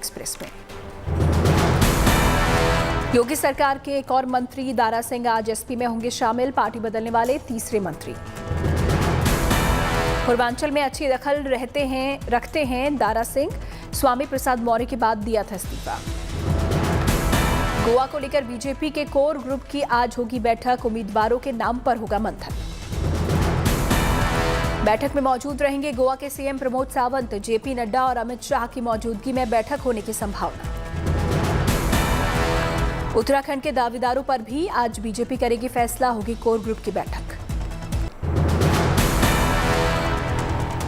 Express में। योगी सरकार के एक और मंत्री दारा सिंह आज एसपी में होंगे शामिल, पार्टी बदलने वाले तीसरे मंत्री। पूर्वांचल में अच्छी दखल रखते हैं दारा सिंह, स्वामी प्रसाद मौर्य के बाद दिया था इस्तीफा। गोवा को लेकर बीजेपी के कोर ग्रुप की आज होगी बैठक, उम्मीदवारों के नाम पर होगा मंथन। बैठक में मौजूद रहेंगे गोवा के सीएम प्रमोद सावंत, जेपी नड्डा और अमित शाह की मौजूदगी में बैठक होने की संभावना। उत्तराखंड के दावेदारों पर भी आज बीजेपी करेगी फैसला, होगी कोर ग्रुप की बैठक।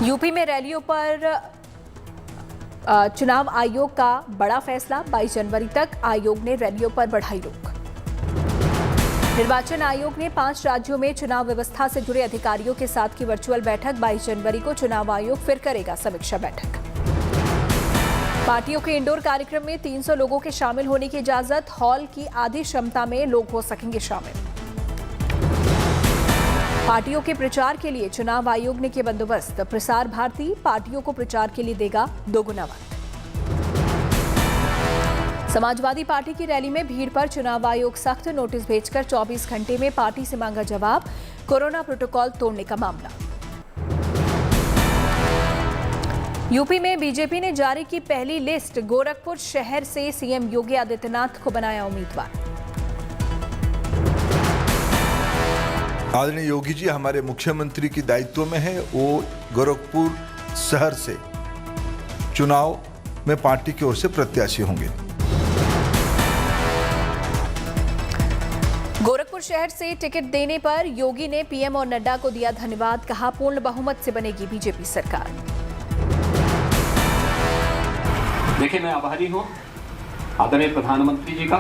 यूपी में रैलियों पर चुनाव आयोग का बड़ा फैसला, 22 जनवरी तक आयोग ने रैलियों पर बढ़ाई रोक। निर्वाचन आयोग ने 5 राज्यों में चुनाव व्यवस्था से जुड़े अधिकारियों के साथ की वर्चुअल बैठक, 22 जनवरी को चुनाव आयोग फिर करेगा समीक्षा बैठक। पार्टियों के इंडोर कार्यक्रम में 300 लोगों के शामिल होने की इजाजत, हॉल की आधी क्षमता में लोग हो सकेंगे शामिल। पार्टियों के प्रचार के लिए चुनाव आयोग ने किए बंदोबस्त, प्रसार भारती पार्टियों को प्रचार के लिए देगा दोगुना वक्त। समाजवादी पार्टी की रैली में भीड़ पर चुनाव आयोग सख्त, नोटिस भेजकर 24 घंटे में पार्टी से मांगा जवाब, कोरोना प्रोटोकॉल तोड़ने का मामला। यूपी में बीजेपी ने जारी की पहली लिस्ट, गोरखपुर शहर से सीएम योगी आदित्यनाथ को बनाया उम्मीदवार। आदरणीय योगी जी हमारे मुख्यमंत्री की दायित्व में है, वो गोरखपुर शहर से चुनाव में पार्टी की ओर से प्रत्याशी होंगे। गोरखपुर शहर से टिकट देने पर योगी ने पीएम और नड्डा को दिया धन्यवाद, कहा पूर्ण बहुमत से बनेगी बीजेपी सरकार। देखिए, मैं आभारी हूं आदरणीय प्रधानमंत्री जी का,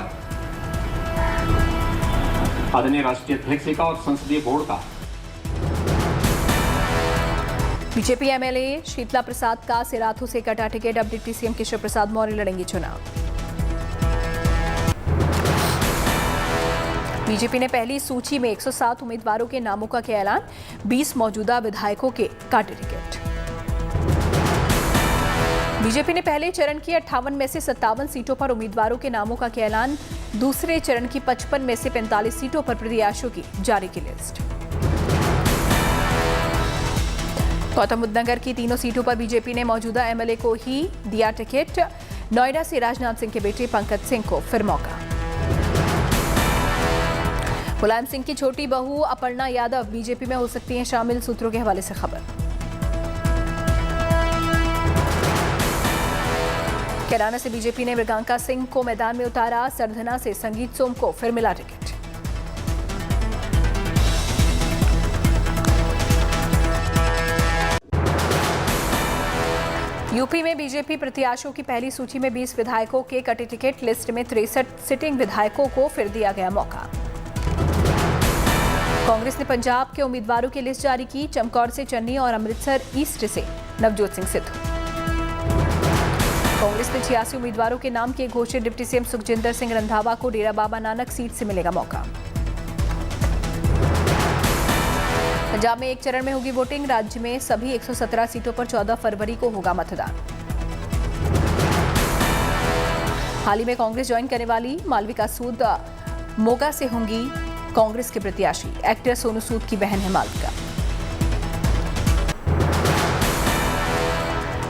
आदरणीय राष्ट्रीय अध्यक्ष जी का और संसदीय बोर्ड का। बीजेपी एमएलए शीतला प्रसाद का सिराथू से कटा टिकट, अब डिप्टी सीएम केशव प्रसाद मौर्य लड़ेंगे चुनाव। बीजेपी ने पहली सूची में 107 उम्मीदवारों के नामों का किया ऐलान, 20 मौजूदा विधायकों के काटे टिकट। बीजेपी ने पहले चरण की 58 में से 57 सीटों पर उम्मीदवारों के नामों का किया ऐलान, दूसरे चरण की 55 में से 45 सीटों पर प्रत्याशियों की जारी की लिस्ट। गौतम बुद्ध नगर की तीनों सीटों पर बीजेपी ने मौजूदा एमएलए को ही दिया टिकट, नोएडा से राजनाथ सिंह के बेटे पंकज सिंह को फिर मौका। मुलायम सिंह की छोटी बहू अपर्णा यादव बीजेपी में हो सकती हैं शामिल, सूत्रों के हवाले से खबर। कैराना से बीजेपी ने मृगांका सिंह को मैदान में उतारा, सरधना से संगीत सोम को फिर मिला टिकट। यूपी में बीजेपी प्रत्याशियों की पहली सूची में 20 विधायकों के कटे टिकट, लिस्ट में 63 सिटिंग विधायकों को फिर दिया गया मौका। कांग्रेस ने पंजाब के उम्मीदवारों की लिस्ट जारी की, चमकौर से चन्नी और अमृतसर ईस्ट से नवजोत सिंह सिद्धू। कांग्रेस ने 86 उम्मीदवारों के नाम किए घोषित, डिप्टी सीएम सुखजिंदर सिंह रंधावा को डेरा बाबा नानक सीट से मिलेगा मौका। पंजाब में एक चरण में होगी वोटिंग, राज्य में सभी 117 सीटों पर 14 फरवरी को होगा मतदान। हाल ही में कांग्रेस ज्वाइन करने वाली मालविका सूद मोगा से होंगी कांग्रेस के प्रत्याशी, एक्टर सोनू सूद की बहन है मालविका।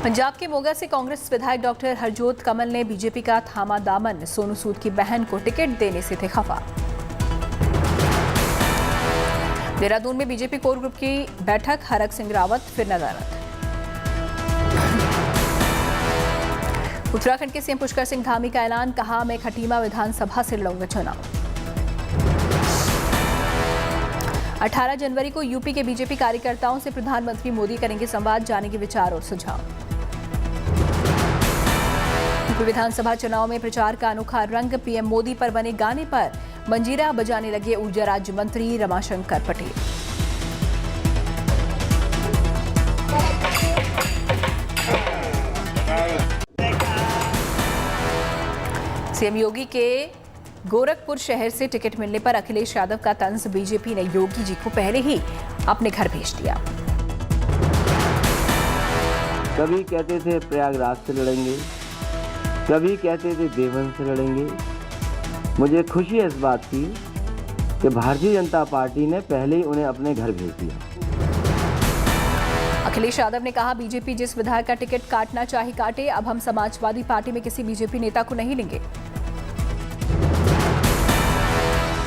पंजाब के मोगा से कांग्रेस विधायक डॉक्टर हरजोत कमल ने बीजेपी का थामा दामन, सोनू सूद की बहन को टिकट देने से थे खफा। देहरादून में बीजेपी कोर ग्रुप की बैठक, हरक सिंह रावत फिर नदारत। उत्तराखंड के सीएम पुष्कर सिंह धामी का ऐलान, कहा मैं खटीमा विधानसभा से लड़ूंगा चुनाव। 18 जनवरी को यूपी के बीजेपी कार्यकर्ताओं से प्रधानमंत्री मोदी करेंगे संवाद, जानेंगे विचार और सुझाव। यूपी विधानसभा चुनाव में प्रचार का अनोखा रंग, पीएम मोदी पर बने गाने पर मंजीरा बजाने लगे ऊर्जा राज्य मंत्री रमाशंकर पटेल। सीएम योगी के गोरखपुर शहर से टिकट मिलने पर अखिलेश यादव का तंज, बीजेपी ने योगी जी को पहले ही अपने घर भेज दिया। कभी कहते थे प्रयागराज से लड़ेंगे, कभी कहते थे देवबंद से लड़ेंगे। मुझे खुशी है इस बात की कि भारतीय जनता पार्टी ने पहले ही उन्हें अपने घर भेज दिया। अखिलेश यादव ने कहा, बीजेपी जिस विधायक का टिकट काटना चाहे काटे, अब हम समाजवादी पार्टी में किसी बीजेपी नेता को नहीं लेंगे।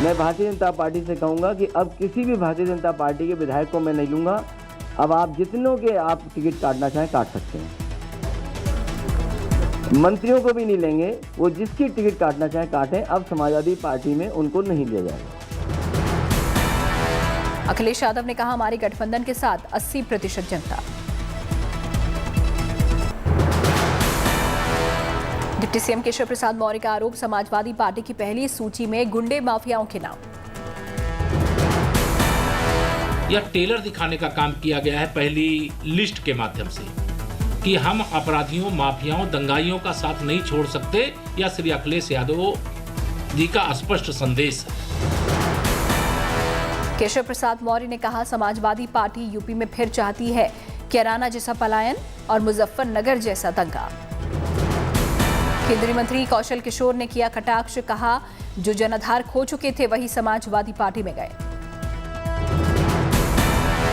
मैं भारतीय जनता पार्टी से कहूंगा कि अब किसी भी भारतीय जनता पार्टी के विधायक को मैं नहीं लूंगा। अब आप जितनों के आप टिकट काटना चाहें काट सकते हैं। मंत्रियों को भी नहीं लेंगे, वो जिसकी टिकट काटना चाहे काटें। अब समाजवादी पार्टी में उनको नहीं लिया जाएगा। अखिलेश यादव ने कहा, हमारे गठबंधन के साथ 80% जनता। डिप्टी सीएम केशव प्रसाद मौर्य का आरोप, समाजवादी पार्टी की पहली सूची में गुंडे माफियाओं के नाम। यह टेलर दिखाने का काम किया गया है पहली लिस्ट के माध्यम से कि हम अपराधियों, माफियाओं, दंगाइयों का साथ नहीं छोड़ सकते। यह श्री अखिलेश यादव जी का स्पष्ट संदेश है। केशव प्रसाद मौर्य ने कहा, समाजवादी पार्टी यूपी में फिर चाहती है कैराना जैसा पलायन और मुजफ्फरनगर जैसा दंगा। केंद्रीय मंत्री कौशल किशोर ने किया कटाक्ष, कहा जो जनाधार खो चुके थे वही समाजवादी पार्टी में गए।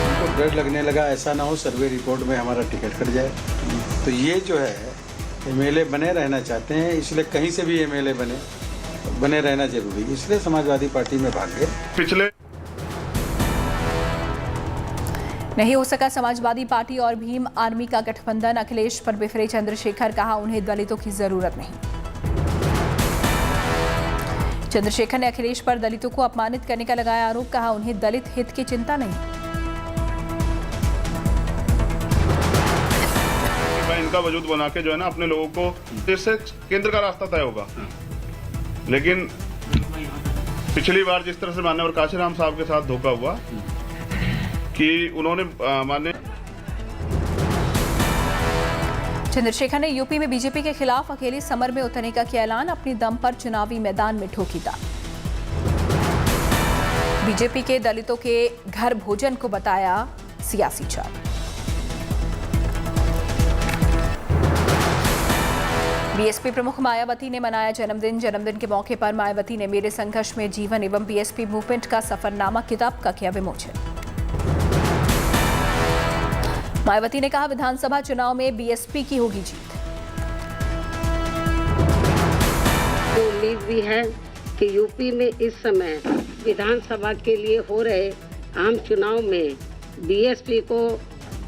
उनको डर लगने लगा ऐसा ना हो सर्वे रिपोर्ट में हमारा टिकट कट जाए। तो ये जो है एमएलए बने रहना चाहते हैं, इसलिए कहीं से भी एमएलए बने रहना जरूरी है, इसलिए समाजवादी पार्टी में भाग गए। पिछले नहीं हो सका समाजवादी पार्टी और भीम आर्मी का गठबंधन। अखिलेश पर बिफरे चंद्रशेखर, कहा उन्हें दलितों की जरूरत नहीं। चंद्रशेखर ने अखिलेश पर दलितों को अपमानित करने का लगाया आरोप, कहा उन्हें दलित हित की चिंता नहीं। इनका वजूद बना के जो है ना अपने लोगों को, इससे केंद्र का रास्ता तय होगा। लेकिन पिछली बार जिस तरह से माननीय काशीराम साहब के साथ धोखा हुआ कि उन्होंने माने। चंद्रशेखर ने यूपी में बीजेपी के खिलाफ अकेले समर में उतरने का किया ऐलान, अपनी दम पर चुनावी मैदान में ठोकी दांव। बीजेपी के दलितों के घर भोजन को बताया सियासी चाल। बीएसपी प्रमुख मायावती ने मनाया जन्मदिन। जन्मदिन के मौके पर मायावती ने मेरे संघर्ष में जीवन एवं बीएसपी मूवमेंट का सफरनामा किताब का किया विमोचन। मायावती ने कहा, विधानसभा चुनाव में बीएसपी की होगी जीत। उम्मीद भी है कि यूपी में इस समय विधानसभा के लिए हो रहे आम चुनाव में बीएसपी को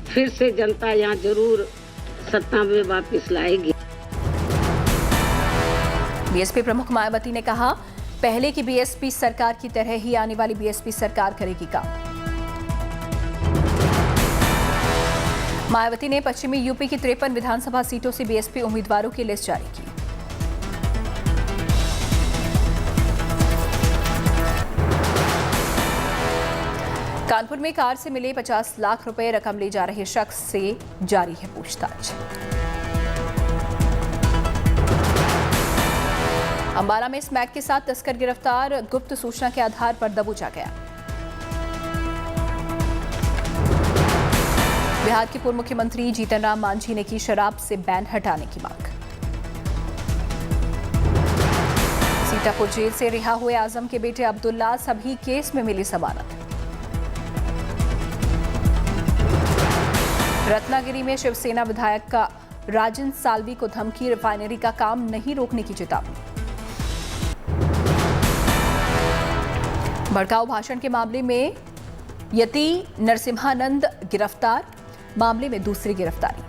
फिर से जनता यहाँ जरूर सत्ता में वापस लाएगी। बीएसपी प्रमुख मायावती ने कहा, पहले की बीएसपी सरकार की तरह ही आने वाली बीएसपी सरकार करेगी काम। मायावती ने पश्चिमी यूपी की 53 विधानसभा सीटों से बीएसपी उम्मीदवारों की लिस्ट जारी की। कानपुर में कार से मिले 50 लाख रुपए रकम ले जा रहे शख्स से जारी है पूछताछ। अंबाला में स्मैक के साथ तस्कर गिरफ्तार, गुप्त सूचना के आधार पर दबोचा गया। बिहार के पूर्व मुख्यमंत्री जीतन राम मांझी ने की शराब से बैन हटाने की मांग। सीतापुर जेल से रिहा हुए आजम के बेटे अब्दुल्ला, सभी केस में मिली जमानत। रत्नागिरी में शिवसेना विधायक का राजन साल्वी को धमकी, रिफाइनरी का काम नहीं रोकने की चेतावनी। भड़काऊ भाषण के मामले में यति नरसिम्हानंद गिरफ्तार, मामले में दूसरी गिरफ्तारी।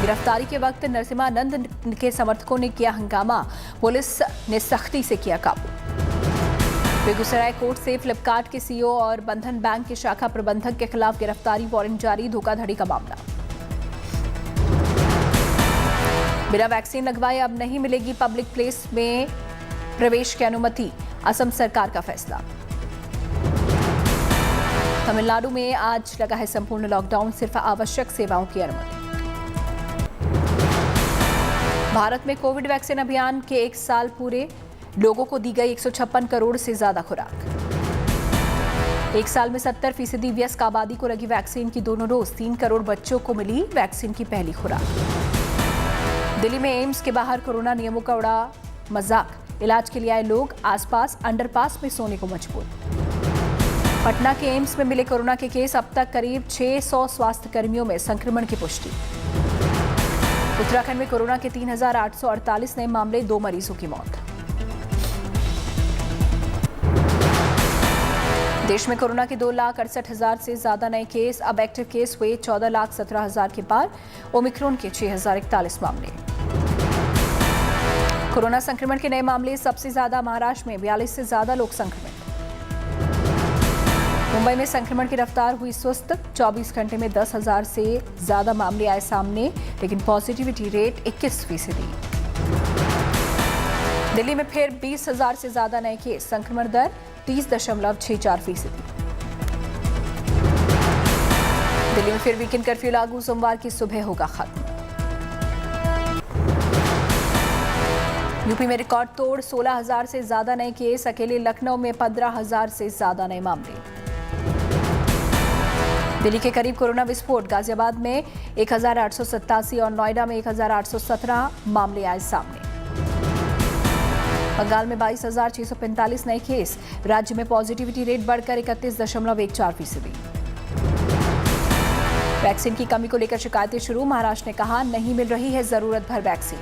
गिरफ्तारी के वक्त नरसिम्हानंद के समर्थकों ने किया हंगामा, पुलिस ने सख्ती से किया काबू। बेगूसराय कोर्ट से फ्लिपकार्ट के सीईओ और बंधन बैंक के शाखा प्रबंधक के खिलाफ गिरफ्तारी वारंट जारी, धोखाधड़ी का मामला। बिना वैक्सीन लगवाए अब नहीं मिलेगी पब्लिक प्लेस में प्रवेश की अनुमति, असम सरकार का फैसला। तमिलनाडु में आज लगा है संपूर्ण लॉकडाउन, सिर्फ आवश्यक सेवाओं की अनुमति। भारत में कोविड वैक्सीन अभियान के 1 साल पूरे, लोगों को दी गई 156 करोड़ से ज्यादा खुराक। 1 साल में 70% वयस्क आबादी को लगी वैक्सीन की दोनों डोज, 3 करोड़ बच्चों को मिली वैक्सीन की पहली खुराक। दिल्ली में एम्स के बाहर कोरोना नियमों का उड़ा मजाक। इलाज के लिए आए लोग आसपास अंडरपास में सोने को मजबूर। पटना के एम्स में मिले कोरोना के केस। अब तक करीब 600 स्वास्थ्य कर्मियों में संक्रमण की पुष्टि। उत्तराखंड में कोरोना के 3,848 नए मामले, 2 मरीजों की मौत। देश में कोरोना के 2,68,000 से ज्यादा नए केस। अब एक्टिव केस हुए 14,17,000 के पार। ओमिक्रॉन के 6,041 मामले। कोरोना संक्रमण के नए मामले सबसे ज्यादा महाराष्ट्र में, 42 से ज्यादा लोग संक्रमित। मुंबई में संक्रमण की रफ्तार हुई सुस्त। 24 घंटे में 10,000 से ज्यादा मामले आए सामने, लेकिन पॉजिटिविटी रेट 21%। दिल्ली में फिर 20,000 से ज्यादा नए केस। संक्रमण दर 30.64%। दिल्ली में फिर वीकेंड कर्फ्यू लागू। सोमवार की सुबह होगा खत्म। यूपी में रिकॉर्ड तोड़ 16,000 से ज्यादा नए केस। अकेले लखनऊ में 15,000 से ज्यादा नए मामले। दिल्ली के करीब कोरोना विस्फोट। गाजियाबाद में 1,887 और नोएडा में 1,817 मामले आए सामने। बंगाल में 22,645 नए केस। राज्य में पॉजिटिविटी रेट बढ़कर 31.14%। वैक्सीन की कमी को लेकर शिकायतें शुरू। महाराष्ट्र ने कहा नहीं मिल रही है जरूरत भर वैक्सीन।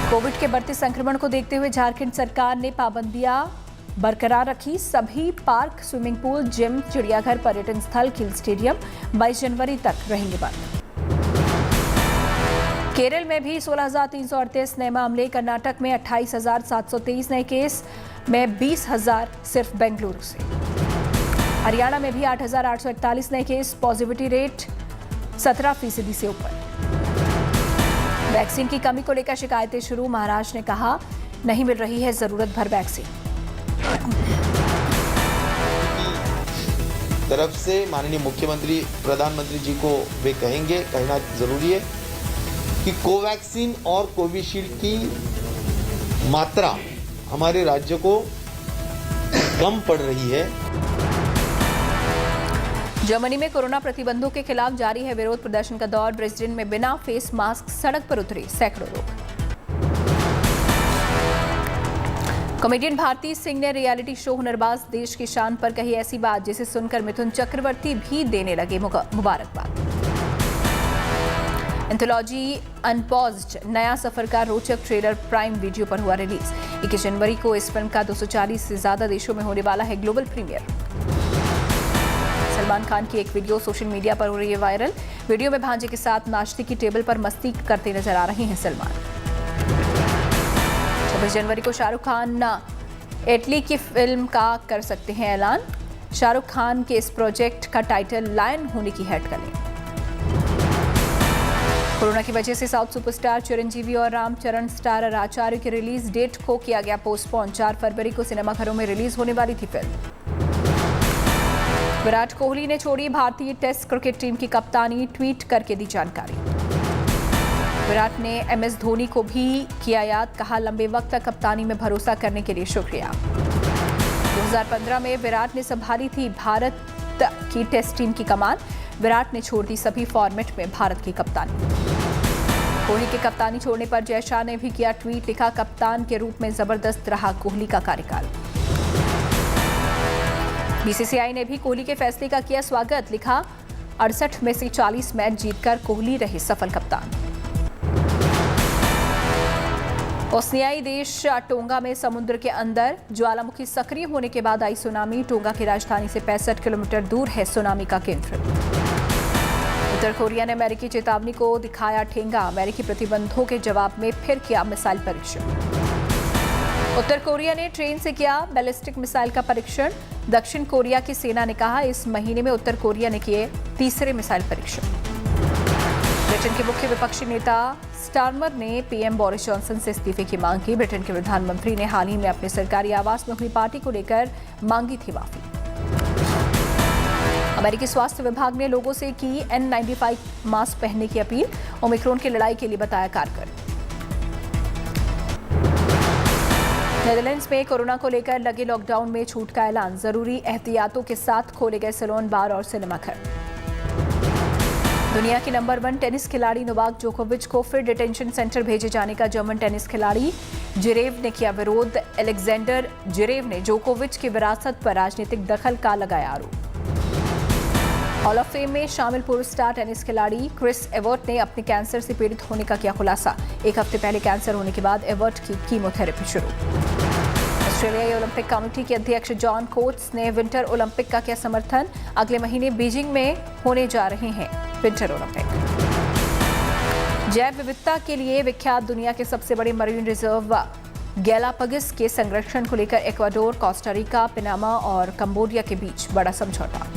कोविड के बढ़ते संक्रमण को देखते हुए झारखंड सरकार ने पाबंदियां बरकरार रखी। सभी पार्क, स्विमिंग पूल, जिम, चिड़ियाघर, पर्यटन स्थल, खेल स्टेडियम 22 जनवरी तक रहेंगे बंद। केरल में भी 16,338 नए मामले। कर्नाटक में 28,723 नए केस में 20,000 सिर्फ बेंगलुरु से। हरियाणा में भी 8,841 नए केस। पॉजिटिविटी रेट 17% से ऊपर। वैक्सीन की कमी को लेकर शिकायतें शुरू। महाराष्ट्र ने कहा नहीं मिल रही है जरूरत भर वैक्सीन। तरफ से माननीय मुख्यमंत्री, प्रधानमंत्री जी को वे कहेंगे, कहना जरूरी है कि कोवैक्सीन और कोविशील्ड की मात्रा हमारे राज्य को कम पड़ रही है। जर्मनी में कोरोना प्रतिबंधों के खिलाफ जारी है विरोध प्रदर्शन का दौर। ब्रिस्बेन में बिना फेस मास्क सड़क पर उतरे सैकड़ों लोग। कॉमेडियन भारती सिंह ने रियलिटी शो हुनरबाज देश की शान पर कही ऐसी बात जिसे सुनकर मिथुन चक्रवर्ती भी देने लगे मुबारकबाद। एंथोलॉजी अनपॉज्ड नया सफर का रोचक ट्रेलर प्राइम वीडियो पर हुआ रिलीज। 21 जनवरी को इस फिल्म का 240 से ज्यादा देशों में होने वाला है ग्लोबल प्रीमियर। सलमान खान की एक वीडियो सोशल मीडिया पर हो रही है वायरल। वीडियो में भांजे के साथ नाश्ते की टेबल पर मस्ती करते नजर आ रहे हैं सलमान। 26 जनवरी को शाहरुख खान इटली की फिल्म का कर सकते हैं ऐलान। शाहरुख खान के इस प्रोजेक्ट का टाइटल लायन होने की हेड करें। कोरोना की वजह से साउथ सुपरस्टार चिरंजीवी और रामचरण स्टारर आचार्य की रिलीज डेट को किया गया पोस्टपोन। 4 फरवरी को सिनेमाघरों में रिलीज होने वाली थी फिल्म। विराट कोहली ने छोड़ी भारतीय टेस्ट क्रिकेट टीम की कप्तानी। ट्वीट करके दी जानकारी। विराट ने MS धोनी को भी किया याद। कहा लंबे वक्त तक कप्तानी में भरोसा करने के लिए शुक्रिया। 2015 में विराट ने संभाली थी भारत की टेस्ट टीम की कमान। विराट ने छोड़ दी सभी फॉर्मेट में भारत की कप्तानी। कोहली के कप्तानी छोड़ने पर जय शाह ने भी किया ट्वीट। लिखा कप्तान के रूप में जबरदस्त रहा कोहली का कार्यकाल। BCCI ने भी कोहली के फैसले का किया स्वागत। लिखा 68 में से 40 मैच जीतकर कोहली रहे सफल कप्तान। ओसनियाई देश टोंगा में समुद्र के अंदर ज्वालामुखी सक्रिय होने के बाद आई सुनामी। टोंगा की राजधानी से 65 किलोमीटर दूर है सुनामी का केंद्र। उत्तर कोरिया ने अमेरिकी चेतावनी को दिखाया ठेंगा। अमेरिकी प्रतिबंधों के जवाब में फिर किया मिसाइल परीक्षण। उत्तर कोरिया ने ट्रेन से किया बैलिस्टिक मिसाइल का परीक्षण। दक्षिण कोरिया की सेना ने कहा इस महीने में उत्तर कोरिया ने किए तीसरे मिसाइल परीक्षण। ब्रिटेन के मुख्य विपक्षी नेता स्टारमर ने PM बोरिस जॉनसन से इस्तीफे की मांग की। ब्रिटेन के प्रधानमंत्री ने हाल ही में अपने सरकारी आवास में हुई पार्टी को लेकर मांगी थी माफी। अमेरिकी स्वास्थ्य विभाग ने लोगों से की N95 मास्क पहनने की अपील। ओमिक्रॉन की लड़ाई के लिए बताया कारगर। नेदरलैंड्स में कोरोना को लेकर लगे लॉकडाउन में छूट का ऐलान। जरूरी एहतियातों के साथ खोले गए सैलून, बार और सिनेमाघर। दुनिया के नंबर 1 टेनिस खिलाड़ी नोवाक जोकोविच को फिर डिटेंशन सेंटर भेजे जाने का जर्मन टेनिस खिलाड़ी जिरेव ने किया विरोध। अलेक्जेंडर जिरेव ने जोकोविच की विरासत पर राजनीतिक दखल का लगाया आरोप। हॉल ऑफ फेम में शामिल पूर्व स्टार टेनिस खिलाड़ी क्रिस एवर्ट ने अपने कैंसर से पीड़ित होने का किया खुलासा। एक हफ्ते पहले कैंसर होने के बाद एवर्ट की कीमोथेरेपी शुरू। ऑस्ट्रेलियाई ओलंपिक कमेटी के अध्यक्ष जॉन कोट्स ने विंटर ओलंपिक का किया समर्थन। अगले महीने बीजिंग में होने जा रहे हैं विंटर ओलंपिक। जैव विविधता के लिए विख्यात दुनिया के सबसे बड़े मरीन रिजर्व गैलापागोस के संरक्षण को लेकर इक्वाडोर, कोस्टा रिका, पनामा और कंबोडिया के बीच बड़ा समझौता।